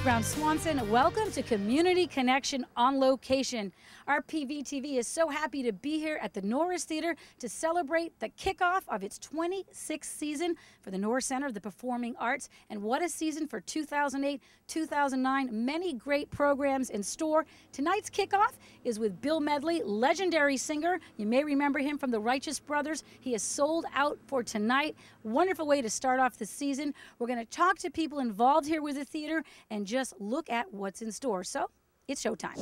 Brown Swanson. Welcome to Community Connection on Location. Our PVTV is so happy to be here at the Norris Theater to celebrate the kickoff of its 26th season for the Norris Center of the Performing Arts. And what a season for 2008-2009. Many great programs in store. Tonight's kickoff is with Bill Medley, legendary singer. You may remember him from the Righteous Brothers. He is sold out for tonight. Wonderful way to start off the season. We're going to talk to people involved here with the theater and just look at what's in store. So it's showtime.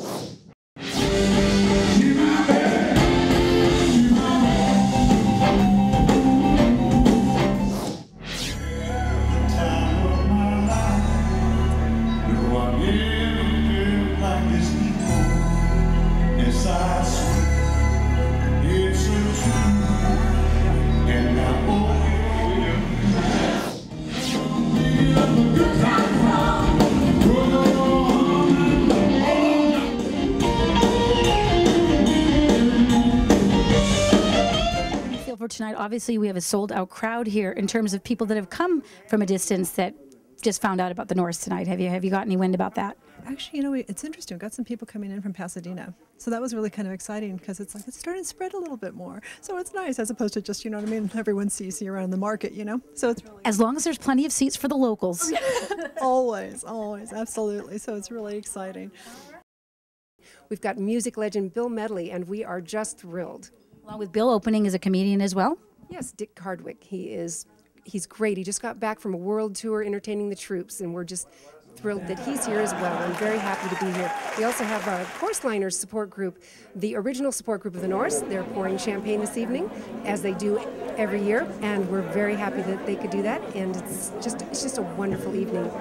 For tonight, obviously we have a sold-out crowd here in terms of people that have come from a distance that just found out about the Norris tonight. Have you got any wind about that? Actually, you know, it's interesting. We've got some people coming in from Pasadena, so that was really kind of exciting because it's like it's starting to spread a little bit more. So it's nice as opposed to just, you know what I mean, everyone sees you around the market, you know. So it's really as long as there's plenty of seats for the locals. always, absolutely. So it's really exciting. We've got music legend Bill Medley, and we are just thrilled. Along with Bill opening as a comedian as well? Yes, Dick Hardwick. He's great. He just got back from a world tour entertaining the troops, and we're just thrilled that he's here as well. I'm very happy to be here. We also have our Course Liners support group, the original support group of the Norris. They're pouring champagne this evening, as they do every year, and we're very happy that they could do that, and it's just a wonderful evening.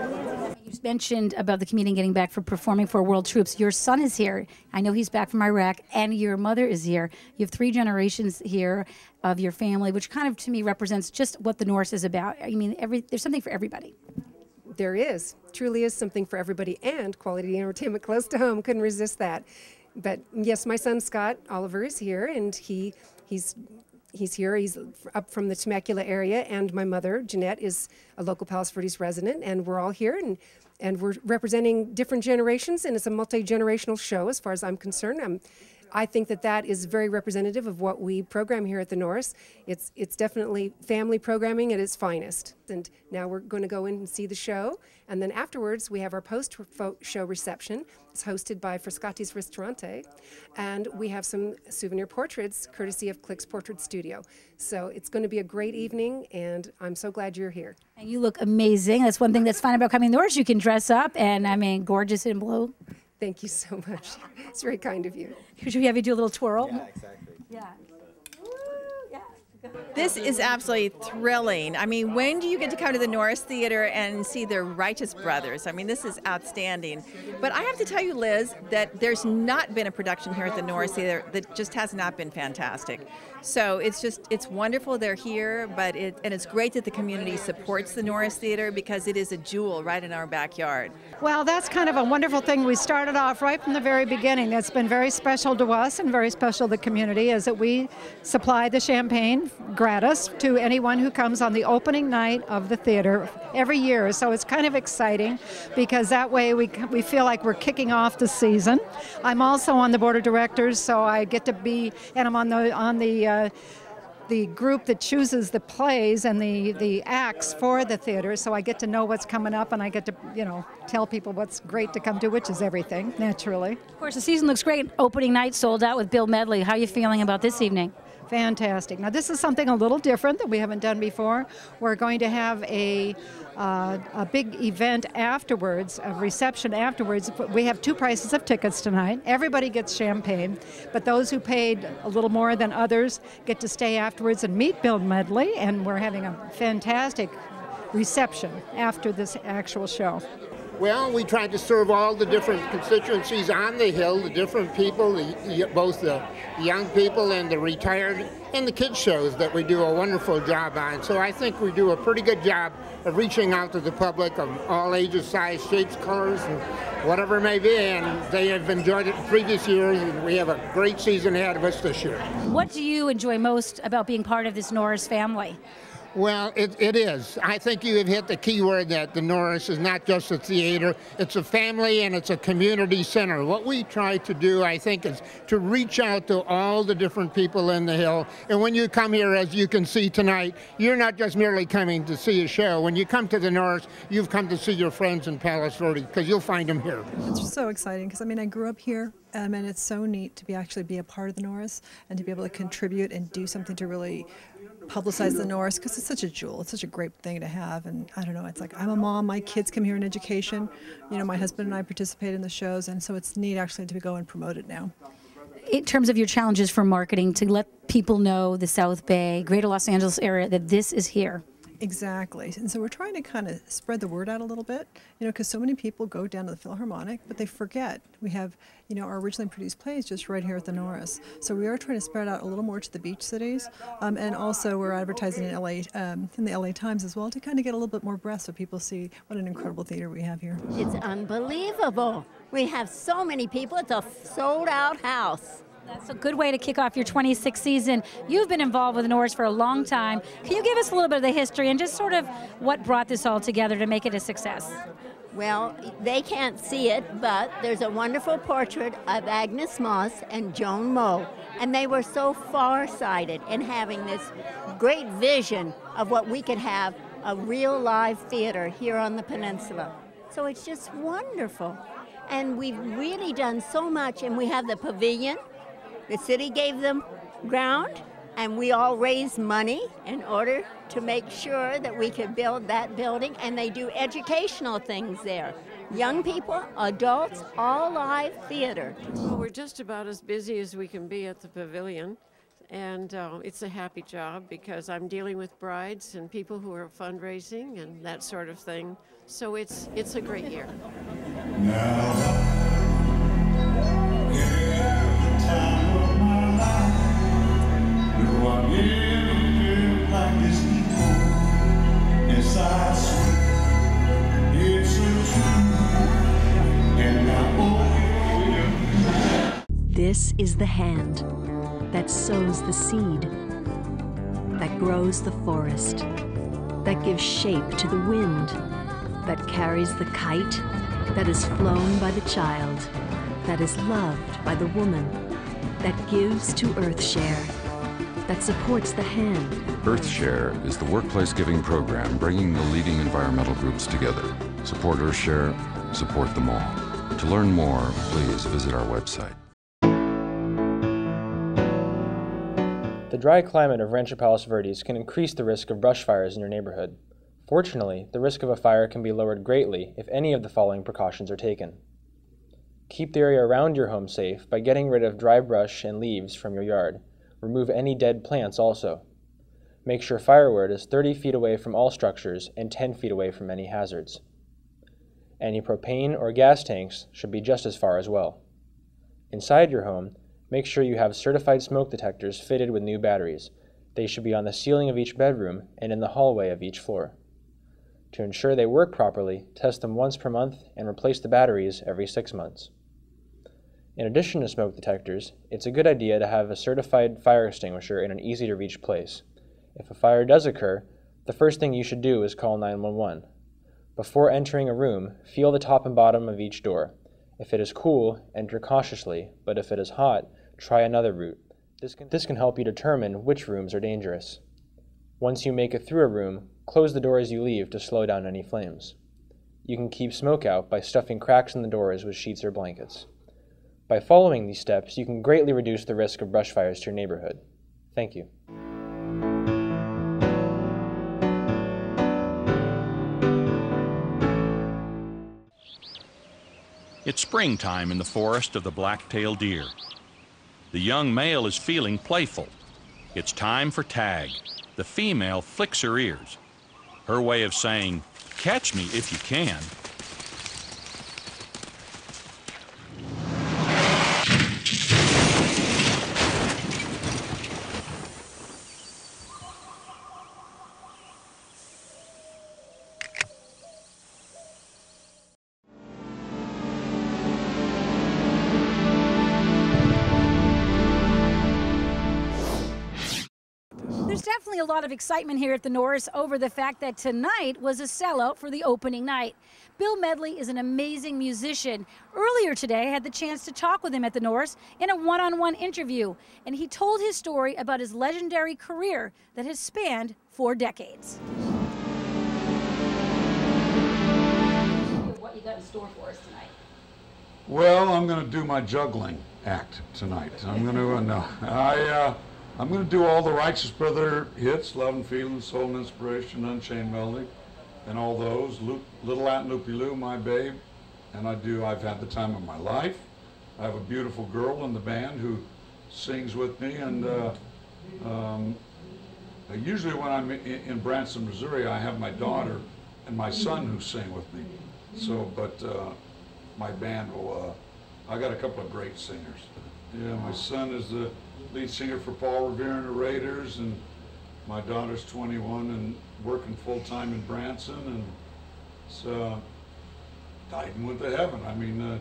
You mentioned about the comedian getting back for performing for World Troops. Your son is here. I know he's back from Iraq, and your mother is here. You have 3 generations here of your family, which kind of, to me, represents just what the Norris is about. I mean, there's something for everybody. There is. Truly is something for everybody, and quality entertainment close to home. Couldn't resist that. But yes, my son Scott Oliver is here, and he's here. He's up from the Temecula area, and my mother, Jeanette, is a local Palos Verdes resident, and we're all here, and we're representing different generations, and it's a multi-generational show as far as I'm concerned. I think that is very representative of what we program here at the Norris. It's definitely family programming at its finest. And now we're going to go in and see the show, and then afterwards we have our post-show reception. It's hosted by Frascati's Ristorante, and we have some souvenir portraits courtesy of Click's Portrait Studio. So it's going to be a great evening, and I'm so glad you're here. And you look amazing. That's one thing that's fun about coming to the Norris. You can dress up, and I mean, gorgeous in blue. Thank you so much. It's very kind of you. Should we have you do a little twirl? Yeah, exactly. Yeah. This is absolutely thrilling. I mean, when do you get to come to the Norris Theater and see the Righteous Brothers? I mean, this is outstanding. But I have to tell you, Liz, that there's not been a production here at the Norris Theater that just has not been fantastic. So it's wonderful they're here, but it's great that the community supports the Norris Theater because it is a jewel right in our backyard. Well, that's kind of a wonderful thing. We started off right from the very beginning. That's been very special to us and very special to the community, is that we supply the champagne gratis to anyone who comes on the opening night of the theater every year. So it's kind of exciting because that way we feel like we're kicking off the season. I'm also on the board of directors, so I get to be, and I'm on the group that chooses the plays and the acts for the theater, so I get to know what's coming up, and I get to, you know, tell people what's great to come to, which is everything, naturally. Of course, the season looks great. Opening night sold out with Bill Medley. How are you feeling about this evening? Fantastic. Now, this is something a little different that we haven't done before. We're going to have a big event afterwards, a reception afterwards. We have 2 prices of tickets tonight. Everybody gets champagne, but those who paid a little more than others get to stay afterwards and meet Bill Medley, and we're having a fantastic reception after this actual show. Well, we tried to serve all the different constituencies on the Hill, the different people, both the young people and the retired, and the kids shows that we do a wonderful job on. So I think we do a pretty good job of reaching out to the public of all ages, size, shapes, colors, and whatever it may be. And they have enjoyed it in previous years, and we have a great season ahead of us this year. What do you enjoy most about being part of this Norris family? Well, it is. I think you have hit the key word that the Norris is not just a theater, it's a family and it's a community center. What we try to do, I think, is to reach out to all the different people in the Hill. And when you come here, as you can see tonight, you're not just merely coming to see a show. When you come to the Norris, you've come to see your friends in Palos Verdes, because you'll find them here. It's so exciting because, I mean, I grew up here, and it's so neat to actually be a part of the Norris and to be able to contribute and do something to really publicize the Norris, because it's such a jewel. It's such a great thing to have. And I don't know, it's like, I'm a mom, my kids come here in education. You know, my husband and I participate in the shows, and so it's neat actually to go and promote it now. In terms of your challenges for marketing, to let people know, the South Bay, Greater Los Angeles area, that this is here. Exactly. And so we're trying to kind of spread the word out a little bit, you know, because so many people go down to the Philharmonic, but they forget. We have, you know, our originally produced plays just right here at the Norris. So we are trying to spread out a little more to the beach cities. And also we're advertising in LA, in the LA Times as well, to kind of get a little bit more breadth so people see what an incredible theater we have here. It's unbelievable. We have so many people. It's a sold-out house. That's a good way to kick off your 26th season. You've been involved with the Norris for a long time. Can you give us a little bit of the history and just sort of what brought this all together to make it a success? Well, they can't see it, but there's a wonderful portrait of Agnes Moss and Joan Moe, and they were so far-sighted in having this great vision of what we could have, a real live theater here on the peninsula. So it's just wonderful. And we've really done so much, and we have the pavilion. The city gave them ground, and we all raised money in order to make sure that we could build that building, and they do educational things there. Young people, adults, all live theater. Well, we're just about as busy as we can be at the pavilion, and it's a happy job because I'm dealing with brides and people who are fundraising and that sort of thing. So it's a great year. This is the hand that sows the seed, that grows the forest, that gives shape to the wind, that carries the kite, that is flown by the child, that is loved by the woman, that gives to EarthShare, that supports the hand. EarthShare is the workplace giving program bringing the leading environmental groups together. Support EarthShare, support them all. To learn more, please visit our website. The dry climate of Rancho Palos Verdes can increase the risk of brush fires in your neighborhood. Fortunately, the risk of a fire can be lowered greatly if any of the following precautions are taken. Keep the area around your home safe by getting rid of dry brush and leaves from your yard. Remove any dead plants also. Make sure firewood is 30 feet away from all structures and 10 feet away from any hazards. Any propane or gas tanks should be just as far as well. Inside your home, make sure you have certified smoke detectors fitted with new batteries. They should be on the ceiling of each bedroom and in the hallway of each floor. To ensure they work properly, test them once per month and replace the batteries every 6 months. In addition to smoke detectors, it's a good idea to have a certified fire extinguisher in an easy-to-reach place. If a fire does occur, the first thing you should do is call 911. Before entering a room, feel the top and bottom of each door. If it is cool, enter cautiously, but if it is hot, try another route. This can help you determine which rooms are dangerous. Once you make it through a room, close the door as you leave to slow down any flames. You can keep smoke out by stuffing cracks in the doors with sheets or blankets. By following these steps, you can greatly reduce the risk of brush fires to your neighborhood. Thank you. It's springtime in the forest of the black-tailed deer. The young male is feeling playful. It's time for tag. The female flicks her ears. Her way of saying, "Catch me if you can." definitely a lot of excitement here at the Norris over the fact that tonight was a sellout for the opening night. Bill Medley is an amazing musician. Earlier today, I had the chance to talk with him at the Norris in a one-on-one interview, and he told his story about his legendary career that has spanned 4 decades. What you got in store for us tonight? Well, I'm going to do my juggling act tonight. I'm going to I'm going to do all the Righteous Brother hits, Love and Feeling, Soul and Inspiration, Unchained Melody, and all those. Little Latin Loopy Lou, My Babe, and I've had the time of my life. I have a beautiful girl in the band who sings with me, and usually when I'm in Branson, Missouri, I have my daughter and my son who sing with me. So, but my band will, I got a couple of great singers. Yeah, my son is the lead singer for Paul Revere and the Raiders, and my daughter's 21 and working full-time in Branson, and so died and went to heaven. I mean,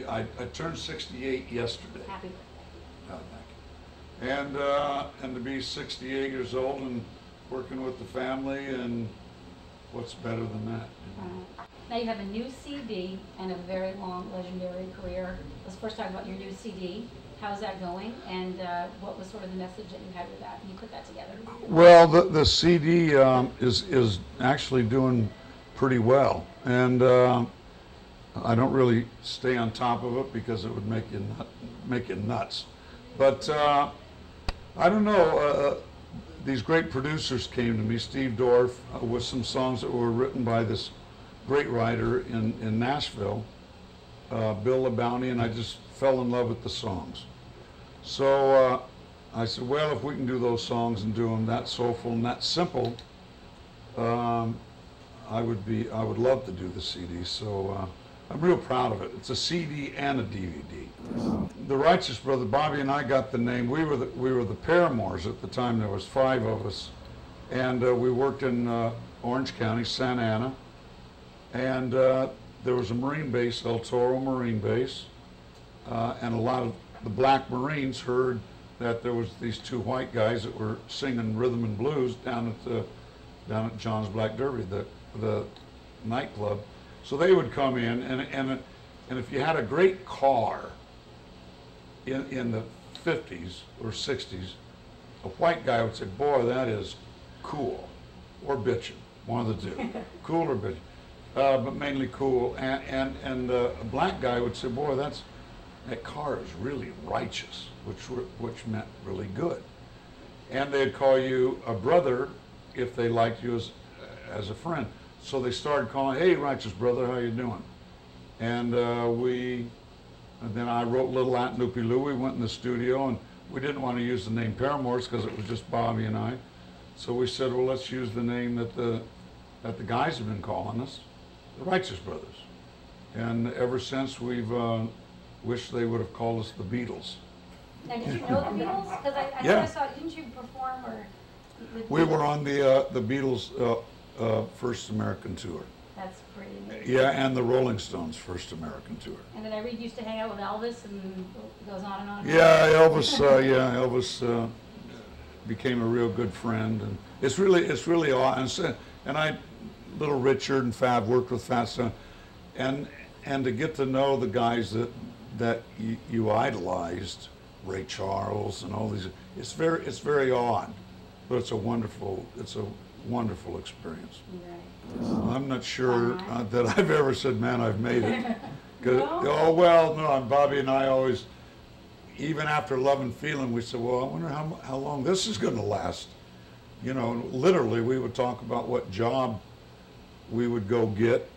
I turned 68 yesterday. Happy birthday. Thank you. And to be 68 years old and working with the family, and what's better than that? Now you have a new CD and a very long legendary career. Let's first talk about your new CD. How's that going? And what was sort of the message that you had with that? You put that together. Well, the CD is actually doing pretty well, and I don't really stay on top of it because it would make you nuts. But I don't know. These great producers came to me, Steve Dorff, with some songs that were written by this great writer in Nashville, Bill LaBounty, and I just fell in love with the songs. So I said, well, if we can do those songs and do them that soulful and that simple, I would love to do the CD. So I'm real proud of it. It's a CD and a DVD. The Righteous Brother, Bobby and I got the name. We were the Paramours at the time. There was 5 of us, and we worked in Orange County, Santa Ana, and there was a Marine base, El Toro Marine Base, and a lot of the black Marines heard that there was these 2 white guys that were singing rhythm and blues down at John's Black Derby, the nightclub. So they would come in, and if you had a great car in the 50s or 60s, a white guy would say, boy, that is cool, or bitchin', one of the 2, cool or bitchin'. But mainly cool, and a black guy would say, boy, that car is really righteous, which meant really good. And they'd call you a brother if they liked you as a friend. So they started calling, hey, Righteous Brother, how you doing? And then I wrote Little Latin Loopy Lou. We went in the studio, and we didn't want to use the name Paramours because it was just Bobby and I. So we said, well, let's use the name that the guys have been calling us, the Righteous Brothers. And ever since, we've wished they would have called us the Beatles. Now, did you know the Beatles? Because I know I saw, didn't you perform or? We were on the Beatles' first American tour. That's pretty amazing. Yeah, and the Rolling Stones' first American tour. And then I read you used to hang out with Elvis, and it goes on and on. Yeah, Elvis became a real good friend, and it's really awesome. And Little Richard and Fab worked with Fat Son, and to get to know the guys that you idolized, Ray Charles and all these, it's very odd, but it's a wonderful experience. Right. I'm not sure that I've ever said, man, I've made it. Oh, well, no, Bobby and I always, even after Love and Feeling, we said, well, I wonder how long this is going to last. You know, literally, we would talk about what job we would go get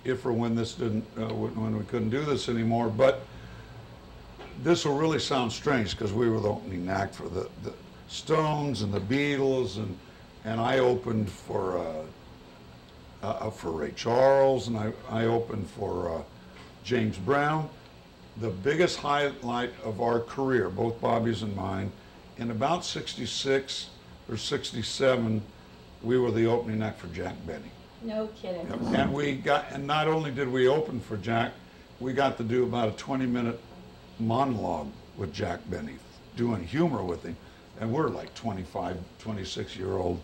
if or when this didn't, when we couldn't do this anymore. But this will really sound strange because we were the opening act for the Stones and the Beatles, and I opened for Ray Charles, and I opened for James Brown. The biggest highlight of our career, both Bobby's and mine, in about 66 or 67, we were the opening act for Jack Benny. No kidding. Yep. And not only did we open for Jack, we got to do about a 20-minute monologue with Jack Benny, doing humor with him. And we're like 25, 26-year-old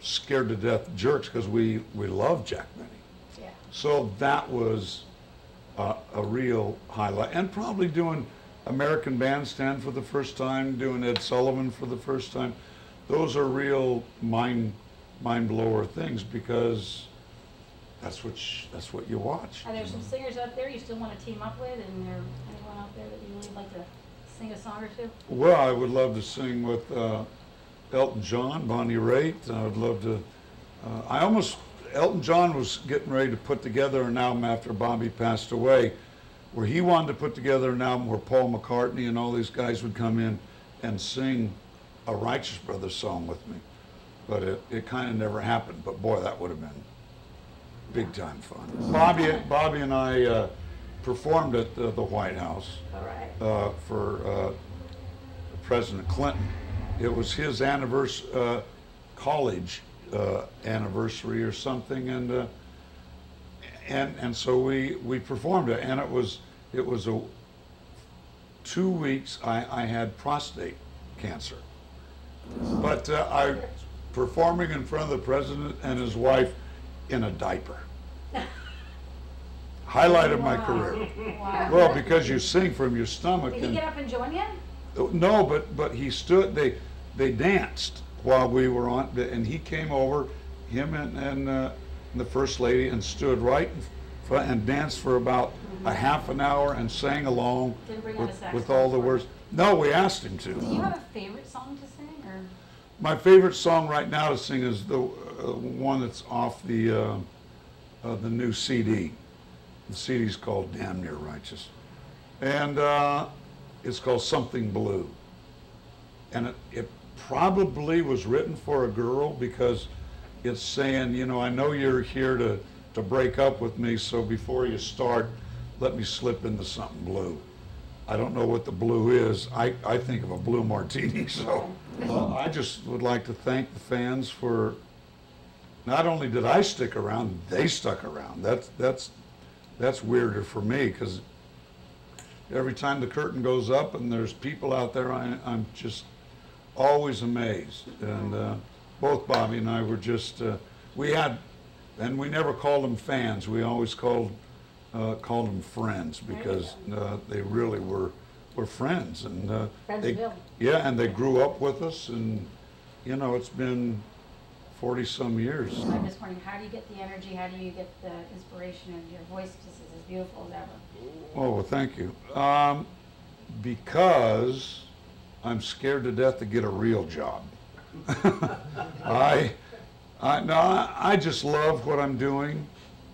scared to death jerks because we love Jack Benny. Yeah. So that was a real highlight. And probably doing American Bandstand for the first time, doing Ed Sullivan for the first time. Those are real mind blower things because that's what you watch. Are there some singers out there you still want to team up with, and there anyone out there that you really like to sing a song or two? Well, I would love to sing with Elton John, Bonnie Raitt. I would love to. Elton John was getting ready to put together an album after Bobby passed away, where he wanted to put together an album where Paul McCartney and all these guys would come in and sing a Righteous Brothers song with me. But it kind of never happened. But boy, that would have been big time fun. Bobby and I performed at the White House for President Clinton. It was his anniversary, college anniversary or something, and so we performed it, and it was 2 weeks. I had prostate cancer, but I performing in front of the president and his wife in a diaper. Highlight of my career. Wow. Well, because you sing from your stomach. Did he get up and join you? No, but he stood. They danced while we were on, and he came over, him and the First Lady, and stood right in front and danced for about a half an hour and sang along with all the words. No, we asked him to. Do you have a favorite song to sing, or? My favorite song right now to sing is the one that's off the new CD. The CD's called Damn Near Righteous, and it's called Something Blue. And it probably was written for a girl because it's saying, you know, I know you're here to break up with me, so before you start, let me slip into something blue. I don't know what the blue is. I think of a blue martini, so I just would like to thank the fans for, not only did I stick around, they stuck around. That's weirder for me, because every time the curtain goes up and there's people out there, I'm just always amazed. And both Bobby and I were just, and we never called them fans. We always called them friends, because they really were friends. And and they grew up with us, and you know, it's been 40-some years. I'm just wondering, how do you get the energy? How do you get the inspiration? And your voice just is as beautiful as ever. Oh, well, thank you. Because I'm scared to death to get a real job. I just love what I'm doing.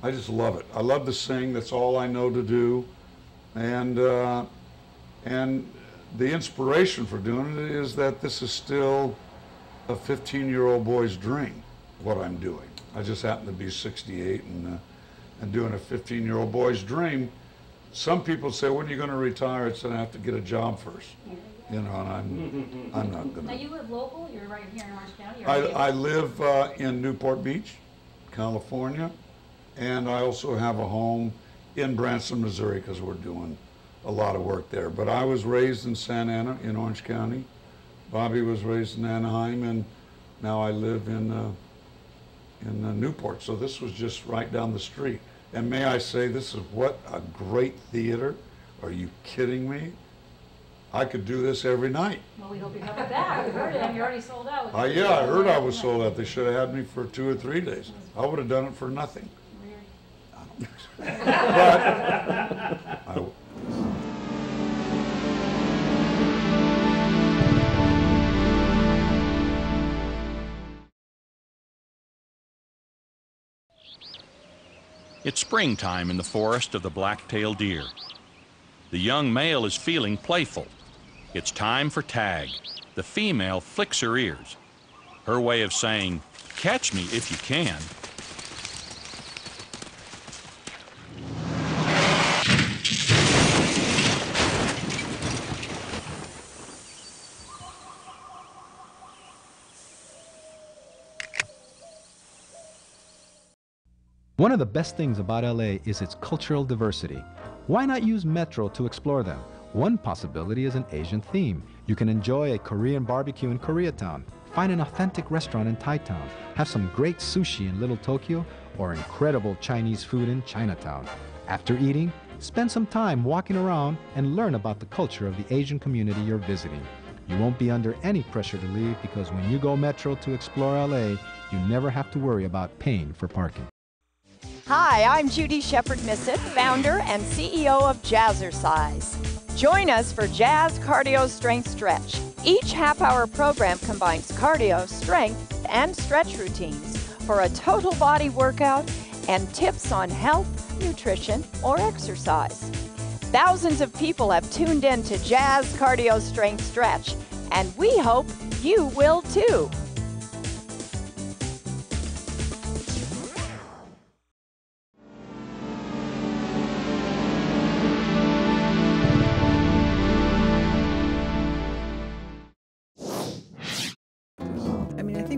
I just love it. I love to sing. That's all I know to do. And the inspiration for doing it is that this is still a 15-year-old boy's dream, what I'm doing. I just happen to be 68 and doing a 15-year-old boy's dream. Some people say, when are you going to retire? I said, I have to get a job first. You know, and I'm not going to. Now, you live local? You're right here in Orange County? I live in Newport Beach, California, and I also have a home in Branson, Missouri, because we're doing a lot of work there. But I was raised in Santa Ana in Orange County. Bobby was raised in Anaheim, and now I live in Newport. So this was just right down the street. And may I say, this is what a great theater. Are you kidding me? I could do this every night. Well, we hope you come back. We heard it, and you're already sold out. Yeah, I heard I was sold out. They should have had me for 2 or 3 days. I would have done it for nothing. Weird. But It's springtime in the forest of the black-tailed deer. The young male is feeling playful. It's time for tag. The female flicks her ears. Her way of saying, catch me if you can. One of the best things about LA is its cultural diversity. Why not use Metro to explore them? One possibility is an Asian theme. You can enjoy a Korean barbecue in Koreatown, find an authentic restaurant in Thai Town, have some great sushi in Little Tokyo, or incredible Chinese food in Chinatown. After eating, spend some time walking around and learn about the culture of the Asian community you're visiting. You won't be under any pressure to leave because when you go Metro to explore LA, you never have to worry about paying for parking. Hi, I'm Judy Shepard-Missett, founder and CEO of Jazzercise. Join us for Jazz Cardio Strength Stretch. Each half-hour program combines cardio, strength, and stretch routines for a total body workout and tips on health, nutrition, or exercise. Thousands of people have tuned in to Jazz Cardio Strength Stretch, and we hope you will too.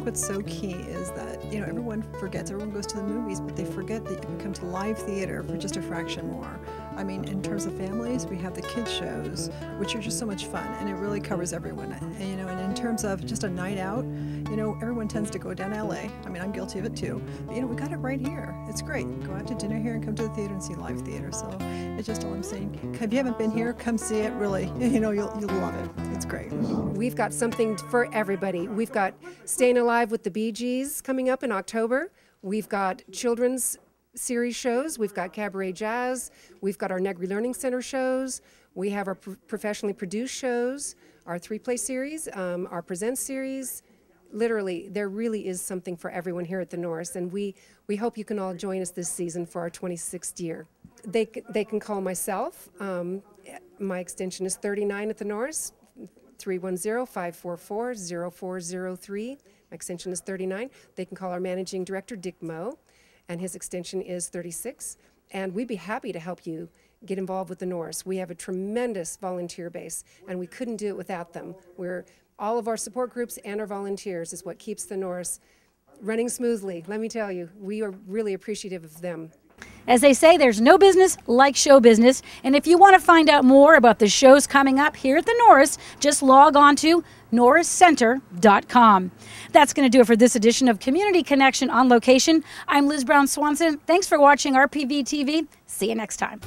What's so key is that, everyone forgets, everyone goes to the movies, but they forget that you can come to live theater for just a fraction more. I mean, in terms of families, we have the kids shows, which are just so much fun, and it really covers everyone. And, and in terms of just a night out, everyone tends to go down to LA. I mean, I'm guilty of it too. But, we got it right here. It's great. Go out to dinner here and come to the theater and see live theater. So it's just all I'm saying. If you haven't been here, come see it. Really, you'll love it. It's great. We've got something for everybody. We've got Staying Alive with the Bee Gees coming up in October. We've got children's series shows. We've got Cabaret Jazz. We've got our Negri Learning Center shows. We have our professionally produced shows, our 3-play series, our Present series. Literally, there really is something for everyone here at the Norris, and we hope you can all join us this season for our 26th year. They can call myself. My extension is 39 at the Norris, 310-544-0403. My extension is 39. They can call our managing director, Dick Moe, and his extension is 36. And we'd be happy to help you get involved with the Norris. We have a tremendous volunteer base, and we couldn't do it without them. All of our support groups and our volunteers is what keeps the Norris running smoothly. Let me tell you, we are really appreciative of them. As they say, there's no business like show business. And if you want to find out more about the shows coming up here at the Norris, just log on to norriscenter.com. That's going to do it for this edition of Community Connection on Location. I'm Liz Brown Swanson. Thanks for watching RPV TV. See you next time.